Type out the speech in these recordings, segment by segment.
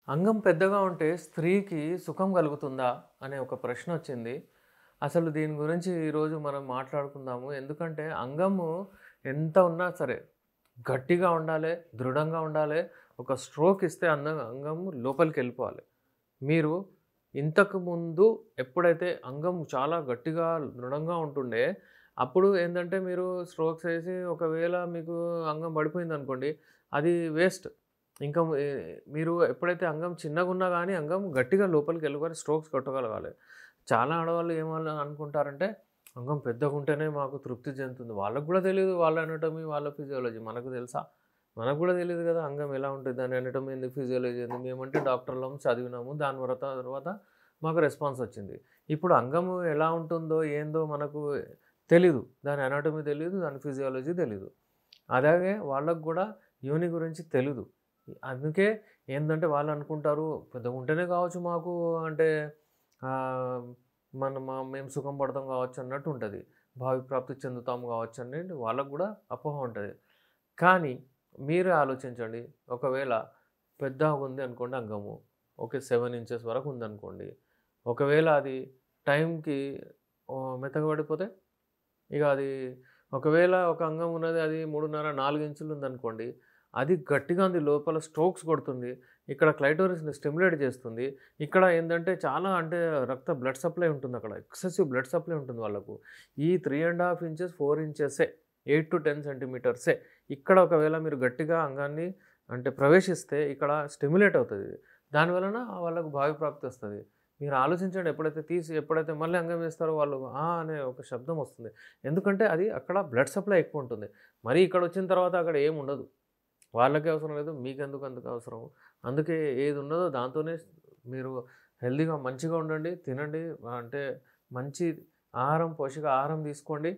అంగం పెద్దగా ఉంటే స్త్రీకి సుఖం కలుగుతుందా? అనే ఒక ప్రశ్నొచ్చింది. అసలు దీని గురించి ఈరోజు మనం మాట్లాడుకుందాము. ఎందుకంటే అంగము ఎంత ఉన్నా సరే గట్టిగా ఉండాలే, దృఢంగా ఉండాలే. ఒక స్ట్రోక్ ఇస్తే అంగము లోపలికెళ్ళిపోవాలి. మీరు ఇంతకు ముందు ఎప్పుడైతే అంగం చాలా గట్టిగా, దృఢంగా ఉంటుండే, అప్పుడు ఏందంటే మీరు స్ట్రోక్స్ ఏసి ఒకవేళ మీకు అంగం పడిపోయిందనుకోండి, అది వేస్ట్. ఇంకా మీరు ఎప్పుడైతే అంగం చిన్నగున్నా గానీ, అంగం గట్టిగా లోపలికెళ్ళుకొని స్ట్రోక్స్ కొట్టగలగాలి. చాలా ఆడవాళ్ళు అనుకుంటారంటే, అంగం పెద్దగుంటేనే మాకు తృప్తి చెందుతుంది. వాళ్ళకి గూడా తెలీదు వాళ్ళ ఎనాటమీ, వాళ్ళ ఫిజియాలజీ. మనకు తెలుసా? మనకు గూడా తెలీదు గదా! అంగం ఎలా ఉంటది, దాని ఎనాటమీ ఏంది, ఫిజియాలజీ ఏంది. మేమంటే డాక్టర్‌లం, చదివినాము. దాని తర్వాత మాకు రెస్పాన్స్ వచ్చింది. ఇప్పుడు అంగము ఎలా ఉంటుందో, ఏందో మనకు తెలీదు. దాని ఎనాటమీ తెలీదు, దాని ఫిజియాలజీ తెలీదు. అలాగే వాళ్ళకి గూడా యోని గురించి తెలీదు. అందుకే ఏందంటే వాళ్ళనుకుంటారు పెద్దగుంటేనే కావచ్చు మాకు అంటే ఆహ్, మేము సుఖం పడతాం కావచ్చు అన్నట్టు ఉంటది. భావి ప్రాప్తి చెందుతాం కావచ్చు అనేది వాళ్ళకి గూడా అపోహ ఉంటది. కానీ మీరే ఆలోచించండి. ఒకవేళ పెద్దగుంది అనుకోండి అంగము. ఓకే. 7 ఇంచెస్ వరకు ఉందనుకోండి. ఒకవేళ అది టైంకి మెత్తగా పడిపోతే? ఇక అది ఒకవేళ ఒక అంగం ఉన్నది అది 3:30, 4 ఇంచులు ఉందనుకోండి. అది గట్టిగా ఉంది లోపల స్ట్రోక్స్ కొడుతుంది. ఇక్కడ క్లైటోరిస్‌ని స్టిమ్యులేట్ చేస్తుంది. ఇక్కడ ఏందంటే చాలా అంటే బ్లడ్ సప్లై ఉంటుందక్కడ. ఎక్సెసివ్ బ్లడ్ సప్లై ఉంటుంది వాళ్ళకు. ఈ 3½ ఇంచెస్, 4 ఇంచెసే 8-10 సెంటీమీటర్సే. ఇక్కడ ఒకవేళ మీరు గట్టిగా అంగాన్ని అంటే ప్రవేశిస్తే ఇక్కడ స్టిమ్యులేట్ అవుతది. దాని వలన వాళ్ళకు భావి ప్రాప్తి వస్తది. మీరు ఆలోచించండి ఎప్పుడైతే మళ్ళీ అంగం వేస్తారో వాళ్ళు ఆ! అనే ఒక శబ్దం వస్తుంది. ఎందుకంటే అది అక్కడ బ్లడ్ సప్లై ఎక్కువుంటుంది. మరి ఇక్కడొచ్చిన తర్వాత అక్కడ ఏముండదు. వాళ్ళకే అవసరం లేదు. మీకెందుకు అందుకు అవసరం. అందుకే ఏదున్నదో దాంతోనే మీరు హెల్తీగా మంచిగా ఉండండి. తినండి. అంటే మంచి ఆహారం, పోషకాహారం తీసుకోండి.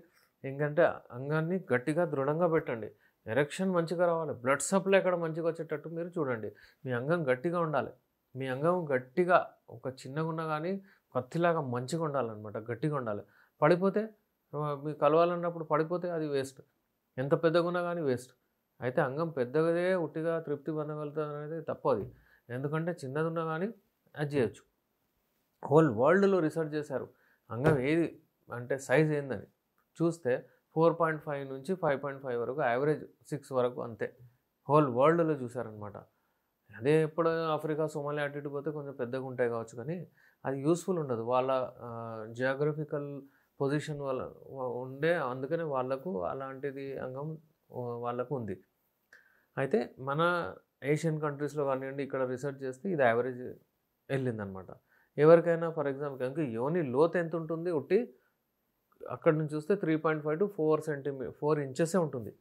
ఏంకంటే అంగాన్ని గట్టిగా, దృఢంగా పెట్టండి. ఎరెక్షన్ మంచిగా రావాలి. బ్లడ్ సప్లై అక్కడ మంచిగొచ్చేటట్టు మీరు చూడండి. మీ అంగం గట్టిగా ఉండాలి. మీ అంగం గట్టిగా ఒక చిన్నగున్నా గానీ కత్తిలాగా మంచిగుండాలనమాట. గట్టిగుండాలి. పడిపోతే మీకు కలవాలన్నప్పుడు పడిపోతే అది వేస్ట్. ఎంత పెద్దగున్నా గానీ వేస్ట్. అయితే అంగం పెద్దగదే ఉట్టిగా తృప్తి పొందగలుగుతారనేది తప్పది. ఎందుకంటే చిన్నదున్నా గానీ అది జేయొచ్చు. హోల్ వరల్డ్‌లో రిసర్చ్ జేశారు. అంగం ఏది అంటే సైజ్ ఏందని. చూస్తే 4.5 నుంచి 5.5 వరకు యావరేజ్ 6 వరకు అంతే. హోల్ వరల్డ్‌లో చూసారనమాట. అదే ఎప్పుడు ఆఫ్రికా, సోమాలియా అటు ఇటు పోతే కొంచెం పెద్దగుంటాయి గావచ్చు కానీ, అది యూజ్‌ఫుల్ ఉండదు. వాళ్ళ జియోగ్రఫికల్ పొజిషన్ వల్ల అందుకనే వాళ్ళకు అలాంటిది అంగం వాళ్ళకు ఉంది. అయితే మన ఏషియన్ కంట్రీస్‌లో కానియండి, ఇక్కడ రిసర్చ్ చేస్తే ఇది యావరేజ్ ఎళ్ళిందనమాట. ఎవరికైనా ఫర్ ఎగ్జాంపుల్ కనుక యోని లోతు ఎంతుంటుంది? అక్కడి నుంచి చూస్తే 3.5-4 ఇంచెసే ఉంటుంది.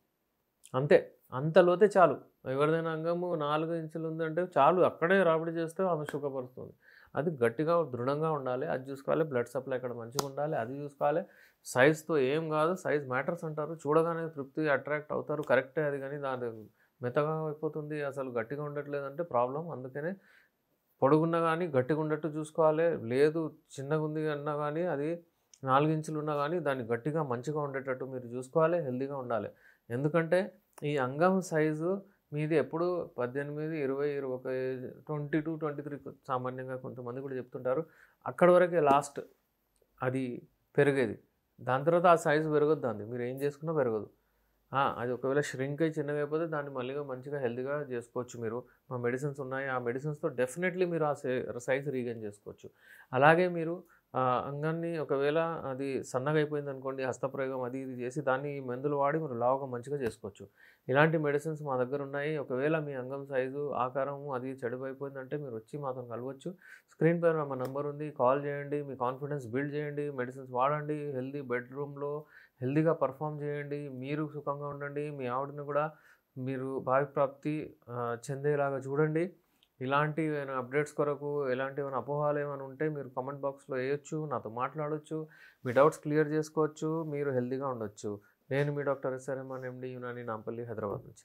అంతే. అంత లోతే చాలు. ఎవరిదైనా అంగము 4 ఇంచులు ఉందంటే చాలు. అక్కడే రాపిడి చేస్తే ఆమె సుఖపరుస్తుంది. అది గట్టిగా, దృఢంగా ఉండాలి. అది చూసుకోవాలి. బ్లడ్ సప్లై అక్కడ మంచిగుండాలి. అది చూసుకోవాలి. సైజ్‌తో ఏం కాదు. సైజ్ మ్యాటర్స్ అంటారు. చూడగానే తృప్తి అట్రాక్ట్ అవుతారు. కరెక్టే అది గానీ దాని మెత్తగా అయిపోతుంది. అసలు గట్టిగా ఉండట్లేదంటే ప్రాబ్లమ్. అందుకనే పొడుగున్నా గానీ గట్టిగుండట్టు చూసుకోవాలి. లేదు చిన్నగుంది అన్నా గానీ అది 4 ఇంచులున్నా గానీ దాన్ని గట్టిగా మంచిగా ఉండేటట్టు మీరు చూసుకోవాలి. హెల్తీగా ఉండాలి. ఎందుకంటే ఈ అంగం సైజు మీది ఎప్పుడు 18, 20, 21, 22-23 సామాన్యంగా కొంతమంది కూడా చెప్తుంటారు. అక్కడి వరకే లాస్ట్ అది పెరిగేది. దాని తర్వాత ఆ సైజ్ పెరగొద్దు దానిది. మీరేం చేసుకున్నా పెరగదు. అది ఒకవేళ ష్రింక్ అయ్యి చిన్నగయిపోతే దాన్ని మళ్ళీగా మంచిగా హెల్తీగా జేసుకోవచ్చు మీరు. మా మెడిసిన్స్ ఉన్నాయి. ఆ మెడిసిన్స్‌తో డెఫినెట్‌లీ మీరు ఆ సైజ్ రీగెయిన్ జేసుకోవచ్చు. అలాగే మీరు అంగాన్ని ఒకవేళ అది సన్నగయిపోయిందనుకోండి, హస్తప్రయోగం అది ఇది జేసి దాన్ని మందులు వాడి మీరు లావుగా మంచిగా జేసుకోవచ్చు. ఇలాంటి మెడిసిన్స్ మా దగ్గరున్నాయి. ఒకవేళ మీ అంగం సైజు, ఆకారము అది చెడిపోయిపోయిందంటే మీరొచ్చి మాతోని కలవచ్చు. స్క్రీన్ పైన మా నంబర్ ఉంది. కాల్ జేయండి. మీ కాన్ఫిడెన్స్ బిల్డ్ జేయండి. మెడిసిన్స్ వాడండి. బెడ్‌రూమ్‌లో హెల్తీగా పెర్ఫార్మ్ చేయండి. మీరు సుఖంగా ఉండండి. మీ ఆవిడని కూడా మీరు భావి ప్రాప్తి చెందేలాగా చూడండి. ఇలాంటి ఏమైనా అప్డేట్స్ కొరకు ఎలాంటివైనా అపోహలు ఏమైనా ఉంటే మీరు కామెంట్ బాక్స్‌లో ఎయొచ్చు. నాతో మాట్లాడొచ్చు. మీ డౌట్స్ క్లియర్ చేసుకోవచ్చు. మీరు హెల్తీగా ఉండొచ్చు. నేను మీ డాక్టర్ ఎస్.ఆర్. రెహమాన్ ఎండీ, యునాని, నాంపల్లి, హైదరాబాద్ నుంచి.